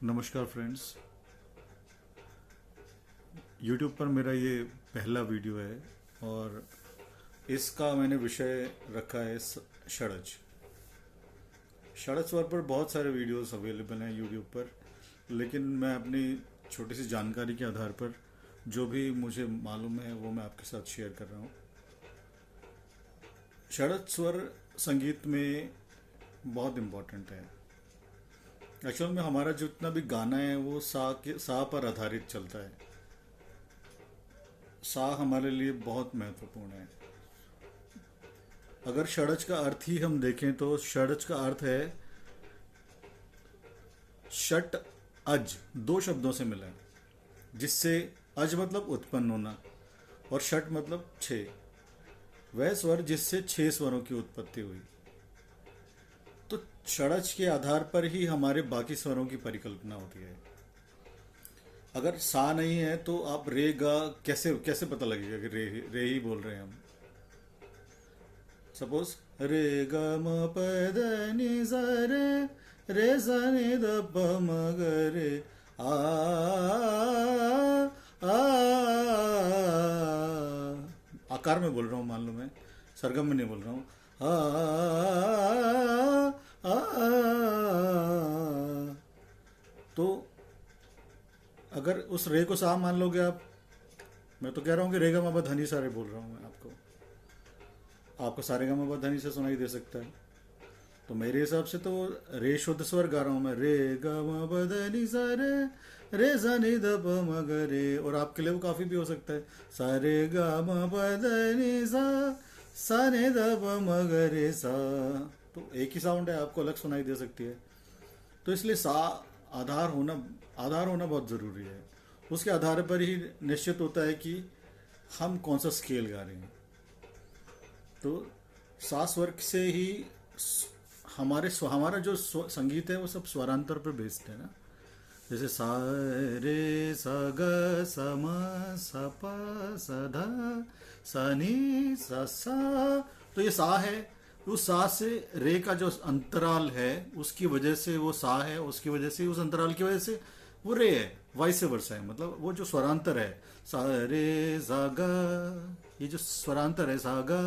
नमस्कार friends. YouTube पर मेरा ये पहला वीडियो है और इसका मैंने विषय रखा है षड्ज। षड्ज स्वर पर बहुत सारे वीडियोस अवेलेबल हैं यूट्यूब पर, लेकिन मैं अपनी छोटी सी जानकारी के आधार पर जो भी मुझे मालूम है वो मैं आपके साथ शेयर कर रहा हूँ। षड्ज स्वर संगीत में बहुत इम्पोर्टेंट है। एक्चुअल में हमारा जितना भी गाना है वो सा पर आधारित चलता है। सा हमारे लिए बहुत महत्वपूर्ण है। अगर षड्ज का अर्थ ही हम देखें तो षड्ज का अर्थ है षट अज, दो शब्दों से मिला है, जिससे अज मतलब उत्पन्न होना और षट मतलब छः, वह स्वर जिससे छह स्वरों की उत्पत्ति हुई। तो षड्ज के आधार पर ही हमारे बाकी स्वरों की परिकल्पना होती है। अगर सा नहीं है तो आप रे गा कैसे कैसे पता लगेगा कि रे ही बोल रहे हैं हम। सपोज रे ग म प द नि सा रे सा नि द प म ग रे आ आ आकार में बोल रहा हूँ, मान लो मैं सरगम में नहीं बोल रहा हूँ। तो अगर उस रे को सा मान लोगे आप, मैं तो कह रहा हूँ कि रे गा मा पा धा नि सा रे बोल रहा हूँ मैं आपको, आपको सारे गा मा पा धा नि सा सुनाई दे सकता है। तो मेरे हिसाब से तो रे शुद्ध स्वर गा रहा हूँ मैं, रे गा मा पा धा नि सा रे सा नि द प म ग रे। और आपके लिए वो काफ़ी भी हो सकता है, सा रे गा मा पा धा नि सा ने द प म ग रे सा। तो एक ही साउंड है, आपको अलग सुनाई दे सकती है। तो इसलिए सा आधार होना बहुत ज़रूरी है। उसके आधार पर ही निश्चित होता है कि हम कौन सा स्केल गा रहे हैं। तो सा स्वर से ही हमारा जो संगीत है वो सब स्वरांतर पर बेस्ड है ना। जैसे सा रे सा ग सा म सा प सा धा सा नी सा। तो ये सा है, उस सा से रे का जो अंतराल है उसकी वजह से वो सा है, उसकी वजह से उस अंतराल की वजह से वो रे है, वाइस वर्सा है। मतलब वो जो स्वरांतर है सा रे सा गा, ये जो स्वरांतर है सा गा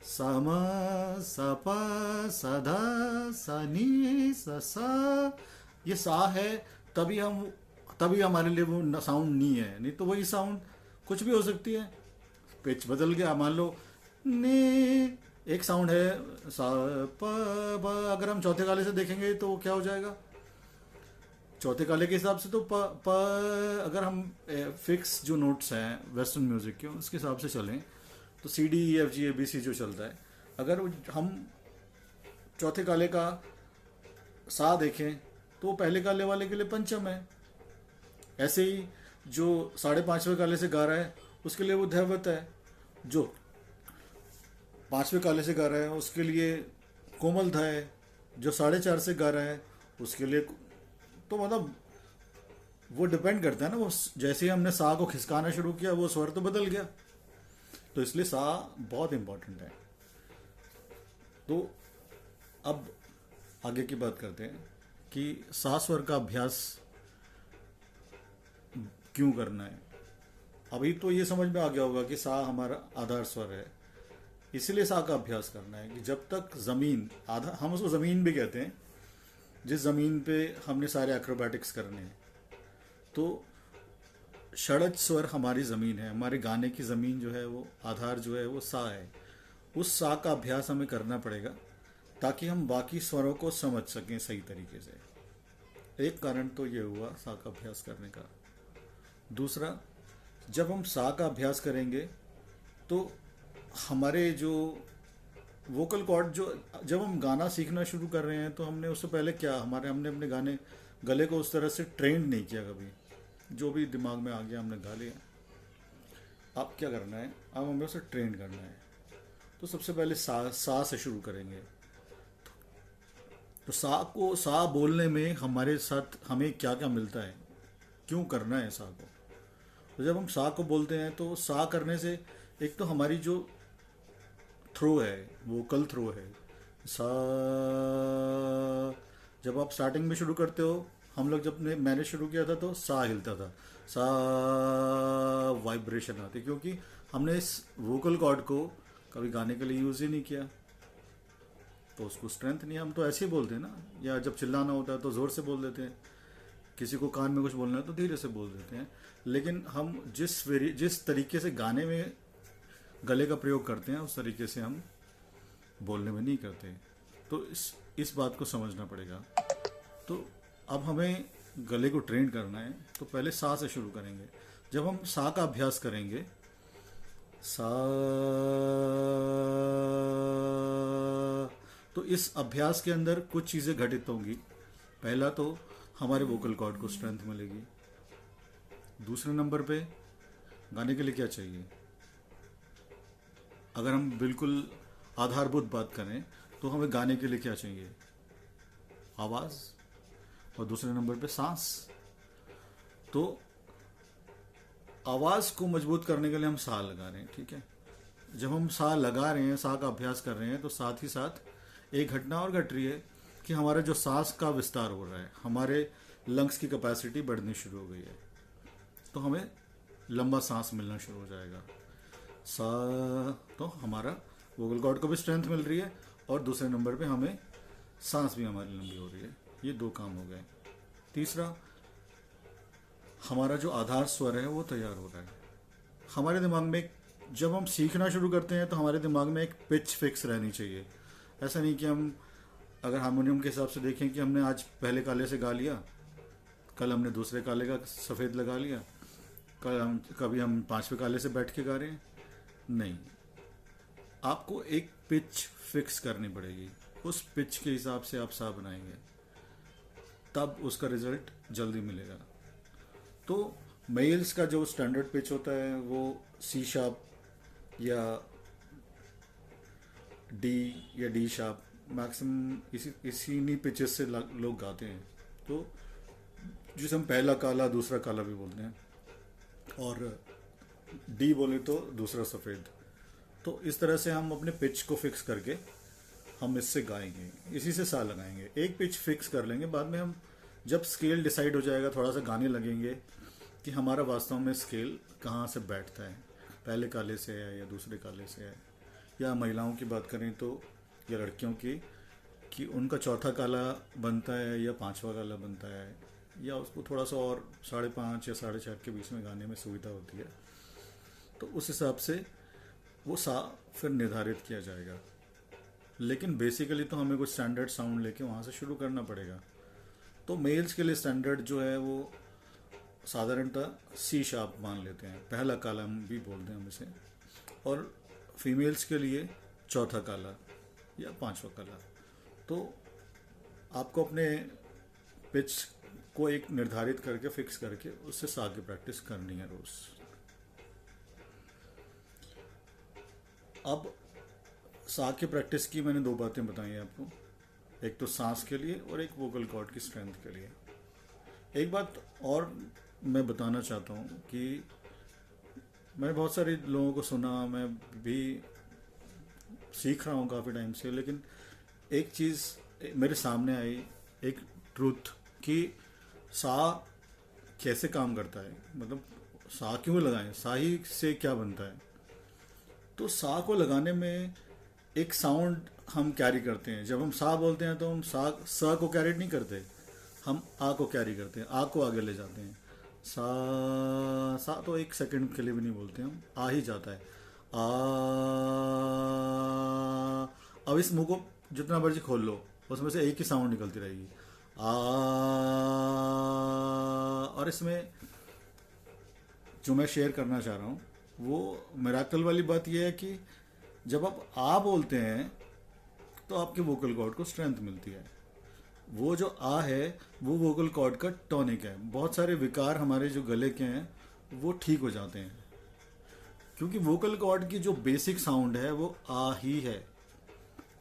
सा म सा प सा धा सा नी सा, ये सा है। तभी हमारे लिए वो साउंड नहीं है, नहीं तो वही साउंड कुछ भी हो सकती है। पिच बदल गया, मान लो नी एक साउंड है सा प ब, अगर हम चौथे काले से देखेंगे तो क्या हो जाएगा चौथे काले के हिसाब से। तो प अगर हम फिक्स जो नोट्स हैं वेस्टर्न म्यूजिक के उसके हिसाब से चलें तो C D E F G A B C जो चलता है, अगर हम चौथे काले का सा देखें तो पहले काले वाले के लिए पंचम है। ऐसे ही जो 5.5वें काले से गा रहा है उसके लिए वो दैवत है, जो 5वें काले से गा रहा है उसके लिए कोमल धा है, जो 4.5 से गा रहा है उसके लिए। तो मतलब वो डिपेंड करता है ना, वो जैसे ही हमने सा को खिसकाना शुरू किया वो स्वर तो बदल गया। तो इसलिए सा बहुत इम्पोर्टेंट है। तो अब आगे की बात करते हैं कि सा स्वर का अभ्यास क्यों करना है। अभी तो ये समझ में आ गया होगा कि सा हमारा आधार स्वर है, इसलिए सा का अभ्यास करना है कि जब तक ज़मीन आधा, हम उसको ज़मीन भी कहते हैं, जिस ज़मीन पे हमने सारे एक्रोबैटिक्स करने हैं। तो षड्ज स्वर हमारी ज़मीन है, हमारे गाने की ज़मीन जो है वो आधार जो है वो सा है। उस सा का अभ्यास हमें करना पड़ेगा ताकि हम बाकी स्वरों को समझ सकें सही तरीके से। एक कारण तो ये हुआ सा का अभ्यास करने का। दूसरा, जब हम सा का अभ्यास करेंगे तो हमारे जो वोकल कॉर्ड, जो जब हम गाना सीखना शुरू कर रहे हैं तो हमने उससे पहले क्या हमने अपने गाने गले को उस तरह से ट्रेंड नहीं किया कभी, जो भी दिमाग में आ गया हमने गा लिया। अब क्या करना है, अब हमें उसे ट्रेन करना है। तो सबसे पहले सा से शुरू करेंगे। तो सा बोलने में हमारे साथ हमें क्या क्या मिलता है, क्यों करना है सा को। तो जब हम सा को बोलते हैं तो सा करने से एक तो हमारी जो थ्रो है, वोकल थ्रो है, सा जब आप स्टार्टिंग में शुरू करते हो हम लोग जब मैंने शुरू किया था तो सा हिलता था, सा वाइब्रेशन आती, क्योंकि हमने इस वोकल कॉर्ड को कभी गाने के लिए यूज़ ही नहीं किया, तो उसको स्ट्रेंथ नहीं। हम तो ऐसे ही बोलते हैं ना, या जब चिल्लाना होता है तो ज़ोर से बोल देते हैं, किसी को कान में कुछ बोलना है तो धीरे से बोल देते हैं। लेकिन हम जिस तरीके से गाने में गले का प्रयोग करते हैं उस तरीके से हम बोलने में नहीं करते। तो इस बात को समझना पड़ेगा। तो अब हमें गले को ट्रेन करना है, तो पहले सा से शुरू करेंगे। जब हम सा का अभ्यास करेंगे, सा, तो इस अभ्यास के अंदर कुछ चीज़ें घटित होंगी। पहला तो हमारे वोकल कॉर्ड को स्ट्रेंथ मिलेगी। दूसरे नंबर पे गाने के लिए क्या चाहिए, अगर हम बिल्कुल आधारभूत बात करें तो हमें गाने के लिए क्या चाहिए, आवाज़, और दूसरे नंबर पे सांस। तो आवाज़ को मजबूत करने के लिए हम सा लगा रहे हैं, ठीक है। जब हम सा लगा रहे हैं, सा का अभ्यास कर रहे हैं, तो साथ ही साथ एक घटना और घट रही है कि हमारा जो सांस का विस्तार हो रहा है, हमारे लंग्स की कैपेसिटी बढ़नी शुरू हो गई है, तो हमें लंबा सांस मिलना शुरू हो जाएगा। सा, तो हमारा वोकल कॉर्ड को भी स्ट्रेंथ मिल रही है और दूसरे नंबर पे हमें सांस भी हमारी लंबी हो रही है। ये दो काम हो गए। तीसरा, हमारा जो आधार स्वर है वो तैयार हो रहा है। हमारे दिमाग में, जब हम सीखना शुरू करते हैं तो हमारे दिमाग में एक पिच फिक्स रहनी चाहिए। ऐसा नहीं कि हम अगर हारमोनियम के हिसाब से देखें कि हमने आज पहले काले से गा लिया, कल हमने दूसरे काले का सफ़ेद लगा लिया, कभी हम पांचवें काले से बैठ के गा रहे हैं। नहीं, आपको एक पिच फिक्स करनी पड़ेगी। उस पिच के हिसाब से आप सा बनाएंगे, तब उसका रिजल्ट जल्दी मिलेगा। तो मेल्स का जो स्टैंडर्ड पिच होता है वो सी शार्प या डी या डी शार्प, मैक्सिमम इसी पिचेस से लोग गाते हैं। तो जिसे हम पहला काला दूसरा काला भी बोलते हैं, और डी बोले तो दूसरा सफ़ेद। तो इस तरह से हम अपने पिच को फिक्स करके हम इससे गाएंगे, इसी से सा लगाएंगे। एक पिच फिक्स कर लेंगे, बाद में हम जब स्केल डिसाइड हो जाएगा, थोड़ा सा गाने लगेंगे कि हमारा वास्तव में स्केल कहाँ से बैठता है, पहले काले से है या दूसरे काले से है। या महिलाओं की बात करें तो, या लड़कियों की, कि उनका चौथा काला बनता है या पांचवा काला बनता है, या उसको थोड़ा सा और 5.5 या 6.5 के बीच में गाने में सुविधा होती है। तो उस हिसाब से वो सा फिर निर्धारित किया जाएगा। लेकिन बेसिकली तो हमें कुछ स्टैंडर्ड साउंड लेके वहाँ से शुरू करना पड़ेगा। तो मेल्स के लिए स्टैंडर्ड जो है वो साधारणतः सी शार्प मान लेते हैं, पहला काला हम भी बोलते हैं हम इसे, और फीमेल्स के लिए चौथा काला या पांचवा काला। तो आपको अपने पिच को एक निर्धारित करके फिक्स करके उससे सा की प्रैक्टिस करनी है रोज। अब सा की प्रैक्टिस की मैंने दो बातें बताई हैं आपको, एक तो सांस के लिए और एक वोकल कॉर्ड की स्ट्रेंथ के लिए। एक बात और मैं बताना चाहता हूँ कि मैंने बहुत सारे लोगों को सुना, मैं भी सीख रहा हूँ काफ़ी टाइम से, लेकिन एक चीज़ मेरे सामने आई, एक ट्रूथ, कि सा कैसे काम करता है, मतलब सा क्यों लगाएं, सा ही से क्या बनता है। तो सा को लगाने में एक साउंड हम कैरी करते हैं। जब हम सा बोलते हैं तो हम सा को कैरी नहीं करते, हम आ को कैरी करते हैं, आ को आगे ले जाते हैं। सा तो एक सेकंड के लिए भी नहीं बोलते, हम आ ही जाता है, आ। अब इस मुंह को जितना मर्जी खोल लो, उसमें से एक ही साउंड निकलती रहेगी, आ। और इसमें जो मैं शेयर करना चाह रहा हूँ वो मिरेकल वाली बात यह है कि जब आप आ बोलते हैं तो आपके वोकल कॉर्ड को स्ट्रेंथ मिलती है। वो जो आ है वो वोकल कॉर्ड का टॉनिक है। बहुत सारे विकार हमारे जो गले के हैं वो ठीक हो जाते हैं, क्योंकि वोकल कॉर्ड की जो बेसिक साउंड है वो आ ही है।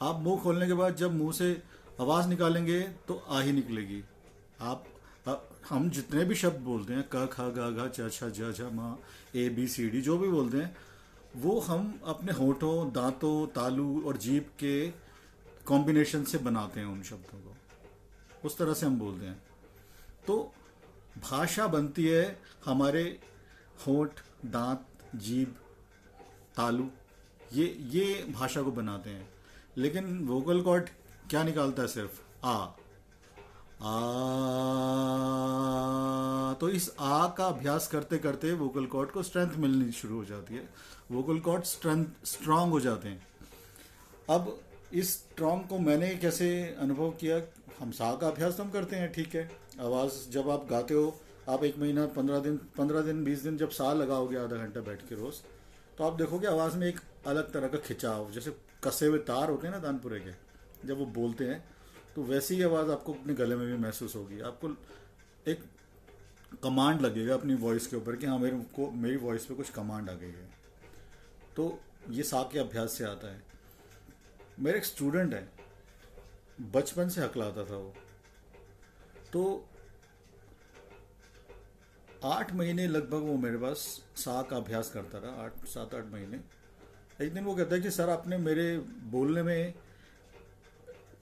आप मुंह खोलने के बाद जब मुंह से आवाज़ निकालेंगे तो आ ही निकलेगी। हम जितने भी शब्द बोलते हैं, क ख ग घ च छ ज झ म ए बी सी डी, जो भी बोलते हैं, वो हम अपने होठों, दांतों, तालू और जीभ के कॉम्बिनेशन से बनाते हैं उन शब्दों को, उस तरह से हम बोलते हैं। तो भाषा बनती है हमारे होंठ, दांत, जीभ, तालु, ये भाषा को बनाते हैं। लेकिन वोकल कॉर्ड क्या निकालता है? सिर्फ आ। आ। तो इस आ का अभ्यास करते करते वोकल कॉर्ड को स्ट्रेंथ मिलनी शुरू हो जाती है, वोकल कॉर्ड स्ट्रांग हो जाते हैं। अब इस स्ट्रांग को मैंने कैसे अनुभव किया? हम सा का अभ्यास तो हम करते हैं, ठीक है। आवाज़ जब आप गाते हो, आप 1 महीना, 15 दिन 20 दिन जब सा लगाओगे आधा घंटा बैठ के रोज़, तो आप देखोगे आवाज़ में एक अलग तरह का खिंचाव, जैसे कसे हुए तार होते हैं ना तानपुरे के, जब वो बोलते हैं तो वैसी ही आवाज़ आपको अपने गले में भी महसूस होगी। आपको एक कमांड लगेगा अपनी वॉइस के ऊपर कि हाँ मेरी वॉइस पे कुछ कमांड आ गई है। तो ये सा के अभ्यास से आता है। मेरा एक स्टूडेंट है, बचपन से हकलाता था वो, तो 8 महीने लगभग वो मेरे पास सा का अभ्यास करता रहा, 7-8 महीने। एक दिन वो कहता है कि सर आपने मेरे बोलने में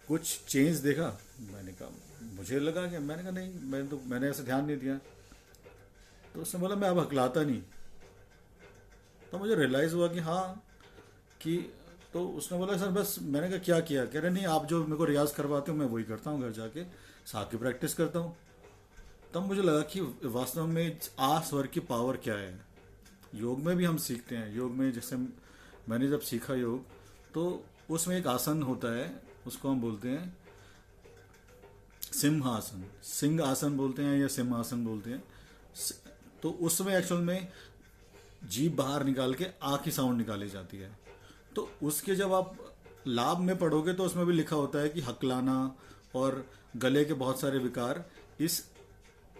कुछ चेंज देखा? मैंने कहा मुझे लगा कि, मैंने कहा नहीं, मैंने ऐसे ध्यान नहीं दिया। तो उसने बोला मैं अब हकलाता नहीं। तो मुझे रियलाइज़ हुआ कि हाँ, कि तो उसने बोला सर बस। मैंने कहा क्या किया? कह रहे नहीं, आप जो मेरे को रियाज़ करवाते हो मैं वही करता हूँ, घर जाके सा की प्रैक्टिस करता हूँ। तब मुझे लगा कि वास्तव में आ स्वर की पावर क्या है। योग में भी हम सीखते हैं। योग में जैसे मैंने जब सीखा योग, तो उसमें एक आसन होता है, उसको हम बोलते हैं सिंहासन, सिंह आसन बोलते हैं या सिंहासन बोलते हैं। तो उसमें एक्चुअल में जीभ बाहर निकाल के आ की साउंड निकाली जाती है। तो उसके जब आप लाभ में पढ़ोगे तो उसमें भी लिखा होता है कि हकलाना और गले के बहुत सारे विकार इस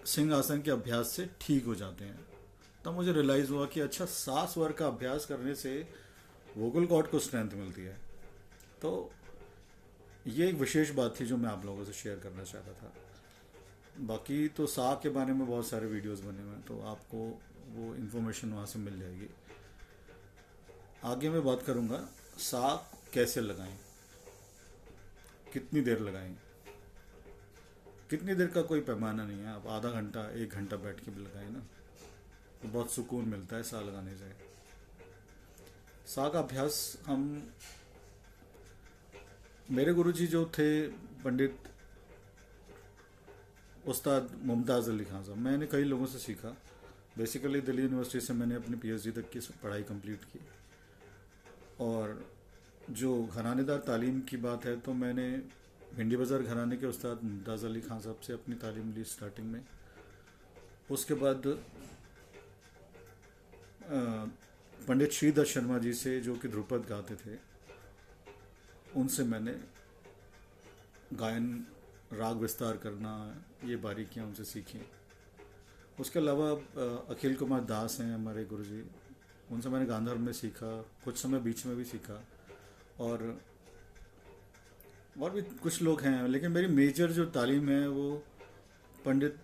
सिंहासन के अभ्यास से ठीक हो जाते हैं। तब मुझे रियलाइज़ हुआ कि अच्छा, सा स्वर का अभ्यास करने से वोकल कॉर्ड को स्ट्रेंथ मिलती है। तो ये एक विशेष बात थी जो मैं आप लोगों से शेयर करना चाहता था। बाकी तो सा के बारे में बहुत सारे वीडियोस बने हुए हैं, तो आपको वो इन्फॉर्मेशन वहाँ से मिल जाएगी। आगे मैं बात करूँगा सा कैसे लगाएं, कितनी देर लगाएं। कितनी देर का कोई पैमाना नहीं है, आप आधा घंटा 1 घंटा बैठ के भी लगाएं ना, तो बहुत सुकून मिलता है सा लगाने से। सा का अभ्यास हम, मेरे गुरुजी जो थे पंडित उस्ताद मुमताज़ अली खान साहब, मैंने कई लोगों से सीखा। बेसिकली दिल्ली यूनिवर्सिटी से मैंने अपनी PhD तक की पढ़ाई कंप्लीट की। और जो घरानेदार तालीम की बात है, तो मैंने भिंडी बाज़ार घराने के उस्ताद मुमताज़ अली खान साहब से अपनी तालीम ली स्टार्टिंग में। उसके बाद पंडित श्रीधर शर्मा जी से, जो कि ध्रुपद गाते थे, उनसे मैंने गायन, राग विस्तार करना, ये बारीकियाँ उनसे सीखी। उसके अलावा अखिल कुमार दास हैं हमारे गुरुजी, उनसे मैंने गांधार में सीखा, कुछ समय बीच में भी सीखा। और भी कुछ लोग हैं, लेकिन मेरी मेजर जो तालीम है वो पंडित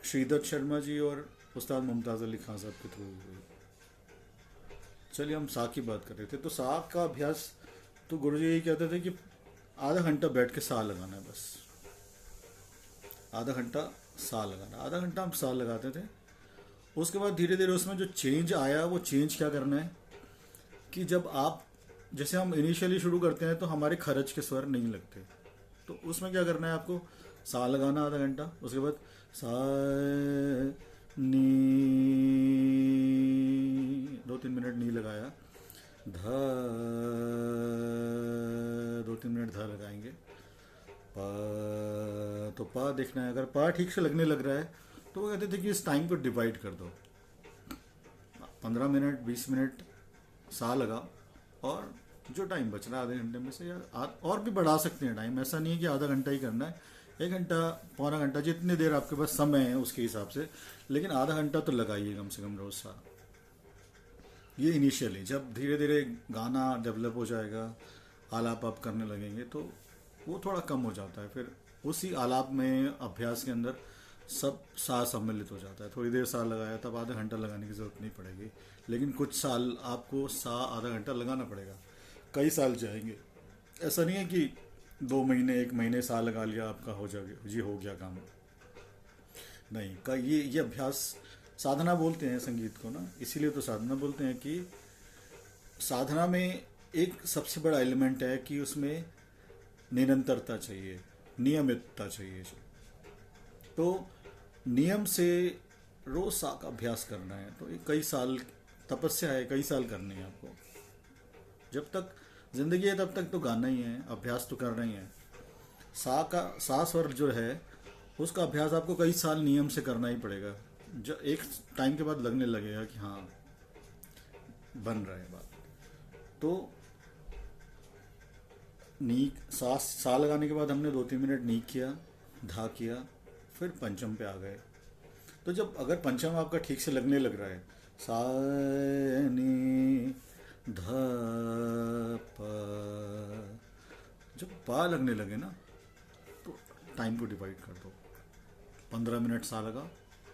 श्रीधर शर्मा जी और उस्ताद मुमताज़ अली खान साहब के थ्रू हुई। चलिए हम सा की बात कर रहे थे। तो सा का अभ्यास, तो गुरुजी यही कहते थे कि आधा घंटा बैठ के सा लगाना है, बस आधा घंटा सा लगाना। आधा घंटा हम सा लगाते थे। उसके बाद धीरे धीरे उसमें जो चेंज आया, वो चेंज क्या करना है कि जब आप, जैसे हम इनिशियली शुरू करते हैं तो हमारे खरज के स्वर नहीं लगते, तो उसमें क्या करना है, आपको सा लगाना आधा घंटा। उसके बाद सा नी, 2-3 मिनट नी लगाया, धा, 2-3 मिनट धा लगाएंगे, पा, तो पा देखना है। अगर पा ठीक से लगने लग रहा है तो वो कहते थे कि इस टाइम को डिवाइड कर दो, 15 मिनट 20 मिनट सा लगा, और जो टाइम बच रहा है आधे घंटे में से, या और भी बढ़ा सकते हैं टाइम। ऐसा नहीं है कि आधा घंटा ही करना है, 1 घंटा, पौना घंटा, जितनी देर आपके पास समय है उसके हिसाब से, लेकिन आधा घंटा तो लगाइए कम से कम रोज सा। ये इनिशियली, जब धीरे धीरे गाना डेवलप हो जाएगा, आलाप आप करने लगेंगे, तो वो थोड़ा कम हो जाता है। फिर उसी आलाप में, अभ्यास के अंदर सब सा सम्मिलित हो जाता है। थोड़ी देर सा लगाया, तब आधा घंटा लगाने की ज़रूरत नहीं पड़ेगी, लेकिन कुछ साल आपको सा आधा घंटा लगाना पड़ेगा। कई साल जाएंगे, ऐसा नहीं है कि 2 महीने 1 महीने सा लगा लिया आपका हो जाएगा जी, हो गया काम। नहीं का ये अभ्यास साधना बोलते हैं संगीत को ना, इसीलिए तो साधना बोलते हैं कि साधना में एक सबसे बड़ा एलिमेंट है कि उसमें निरंतरता चाहिए, नियमितता चाहिए। तो नियम से रोज सा का अभ्यास करना है, तो ये कई साल तपस्या है, कई साल करनी है आपको। जब तक जिंदगी है तब तक तो गाना ही है, अभ्यास तो करना ही है। सा स्वर जो है उसका अभ्यास आपको कई साल नियम से करना ही पड़ेगा। जो एक टाइम के बाद लगने लगेगा कि हाँ बन रहा है बात। तो नी सा लगाने के बाद हमने 2-3 मिनट नी किया, धा किया, फिर पंचम पे आ गए। तो जब अगर पंचम आपका ठीक से लगने लग रहा है, सा नी धा पा, जब पा लगने लगे ना तो टाइम को डिवाइड कर दो। 15 मिनट सा लगा,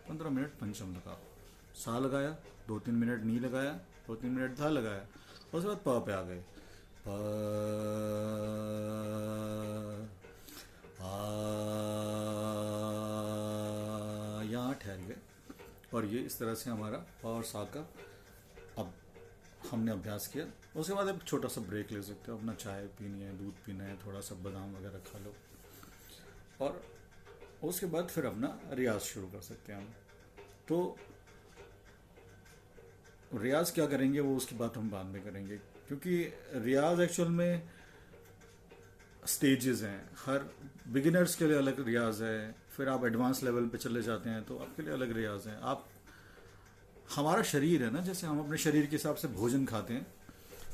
15 मिनट पंचम लगा, सा लगाया, 2-3 मिनट नी लगाया, 2-3 मिनट धा लगाया, उसके बाद पा पे आ गए। पा आ, यहाँ ठहर गए। और ये इस तरह से हमारा पा और सा का अब हमने अभ्यास किया। उसके बाद एक छोटा सा ब्रेक ले सकते हो, अपना चाय पीनी है, दूध पीना है, थोड़ा सा बादाम वगैरह खा लो, और उसके बाद फिर अपना रियाज शुरू कर सकते हैं हम। तो रियाज क्या करेंगे वो उसकी बात हम बाद में करेंगे, क्योंकि रियाज एक्चुअल में स्टेजेस हैं। हर बिगिनर्स के लिए अलग रियाज है, फिर आप एडवांस लेवल पे चले जाते हैं तो आपके लिए अलग रियाज है। आप हमारा शरीर है ना, जैसे हम अपने शरीर के हिसाब से भोजन खाते हैं,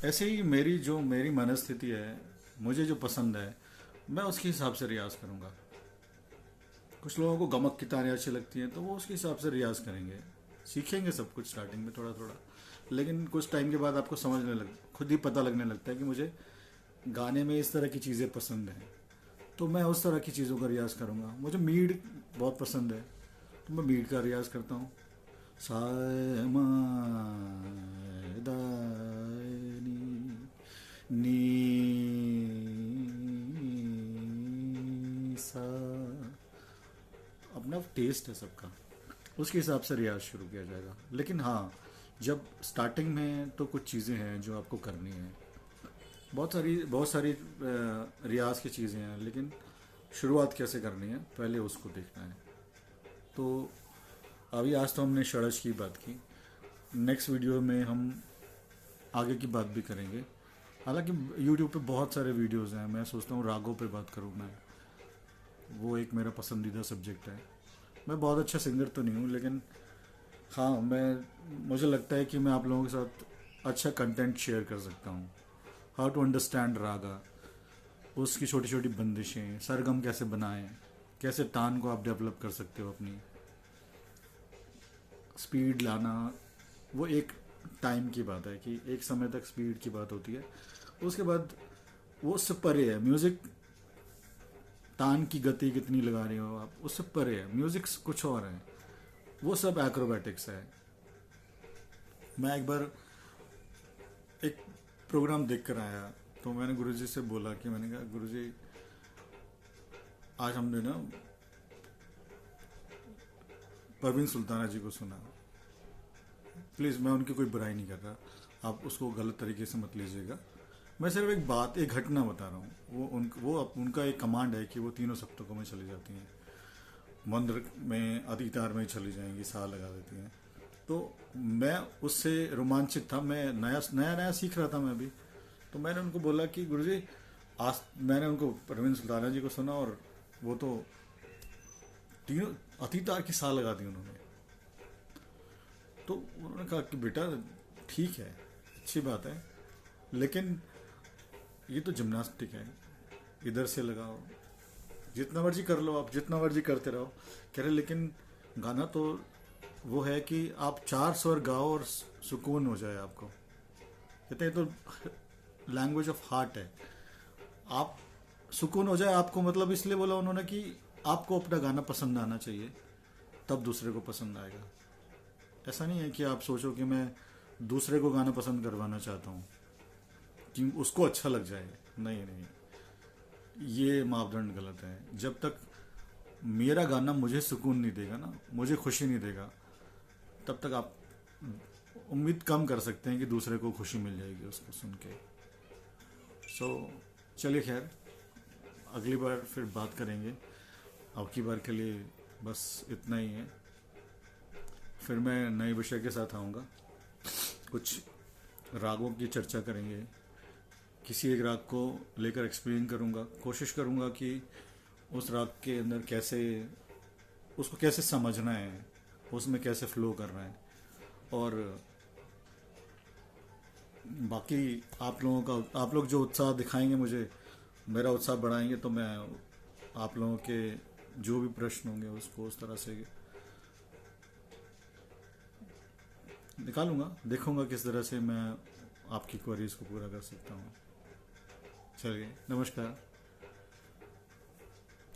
ऐसे ही मेरी मनस्थिति है, मुझे जो पसंद है मैं उसके हिसाब से रियाज करूँगा। कुछ लोगों को गमक की तारें अच्छी लगती हैं तो वो उसके हिसाब से रियाज करेंगे, सीखेंगे सब कुछ स्टार्टिंग में थोड़ा थोड़ा, लेकिन कुछ टाइम के बाद आपको खुद ही पता लगने लगता है कि मुझे गाने में इस तरह की चीज़ें पसंद हैं, तो मैं उस तरह की चीज़ों का रियाज करूँगा। मुझे मीड बहुत पसंद है तो मैं मीड का रियाज करता हूँ। सा मा दा नी सा, अपना टेस्ट है सबका, उसके हिसाब से रियाज शुरू किया जाएगा। लेकिन हाँ, जब स्टार्टिंग में तो कुछ चीज़ें हैं जो आपको करनी है, बहुत सारी रियाज की चीज़ें हैं, लेकिन शुरुआत कैसे करनी है पहले उसको देखना है। तो अभी आज तो हमने षड्ज की बात की, नेक्स्ट वीडियो में हम आगे की बात भी करेंगे। हालांकि YouTube पे बहुत सारे वीडियोस हैं, मैं सोचता हूँ रागों पे बात करूँ मैं, वो एक मेरा पसंदीदा सब्जेक्ट है। मैं बहुत अच्छा सिंगर तो नहीं हूँ, लेकिन हाँ मुझे लगता है कि मैं आप लोगों के साथ अच्छा कंटेंट शेयर कर सकता हूँ। हाउ टू अंडरस्टैंड रागा, उसकी छोटी छोटी बंदिशें, सरगम कैसे बनाएं, कैसे तान को आप डेवलप कर सकते हो, अपनी स्पीड लाना, वो एक टाइम की बात है कि एक समय तक स्पीड की बात होती है, उसके बाद वो उससे परे है। म्यूज़िक तान की गति कितनी लगा रहे हो आप, उससे परे है। म्यूज़िक कुछ और है, वो सब एक्रोबैटिक्स है। मैं एक बार एक प्रोग्राम देख कर आया तो मैंने गुरुजी से बोला कि मैंने कहा गुरुजी आज हमने ना परवीन सुल्ताना जी को सुना, प्लीज़ मैं उनकी कोई बुराई नहीं कर रहा, आप उसको गलत तरीके से मत लीजिएगा, मैं सिर्फ एक घटना बता रहा हूँ। उनका एक कमांड है कि वो तीनों सप्तकों में चली जाती हैं, मंद्र में अधितार में चली जाएंगी, सा लगा देती हैं। तो मैं उससे रोमांचित था, मैं नया सीख रहा था मैं भी। तो मैंने उनको बोला कि गुरुजी आज मैंने उनको परवीन सुल्ताना जी को सुना और वो तो तीनों अतितार की सा लगा दी उन्होंने। तो उन्होंने कहा कि बेटा ठीक है, अच्छी बात है, लेकिन ये तो जिम्नास्टिक है, इधर से लगाओ, जितना मर्जी कर लो, आप जितना मर्जी करते रहो। कह रहे लेकिन गाना तो वो है कि आप 4 स्वर गाओ और सुकून हो जाए आपको। कहते हैं तो लैंग्वेज ऑफ हार्ट है, आप सुकून हो जाए आपको, मतलब इसलिए बोला उन्होंने कि आपको अपना गाना पसंद आना चाहिए, तब दूसरे को पसंद आएगा। ऐसा नहीं है कि आप सोचो कि मैं दूसरे को गाना पसंद करवाना चाहता हूँ कि उसको अच्छा लग जाए, नहीं, ये मापदंड गलत है। जब तक मेरा गाना मुझे सुकून नहीं देगा ना, मुझे खुशी नहीं देगा, तब तक आप उम्मीद कम कर सकते हैं कि दूसरे को खुशी मिल जाएगी उसको सुन के। सो चलिए खैर, अगली बार फिर बात करेंगे। अब की बार के लिए बस इतना ही है। फिर मैं नए विषय के साथ आऊँगा, कुछ रागों की चर्चा करेंगे, किसी एक राग को लेकर एक्सप्लेन करूँगा, कोशिश करूँगा कि उस राग के अंदर कैसे, उसको कैसे समझना है, उसमें कैसे फ्लो करना है। और बाकी आप लोगों का, आप लोग जो उत्साह दिखाएंगे मुझे, मेरा उत्साह बढ़ाएंगे, तो मैं आप लोगों के जो भी प्रश्न होंगे उसको उस तरह से निकालूंगा, देखूंगा किस तरह से मैं आपकी क्वेरीज को पूरा कर सकता हूँ। चलिए, नमस्कार।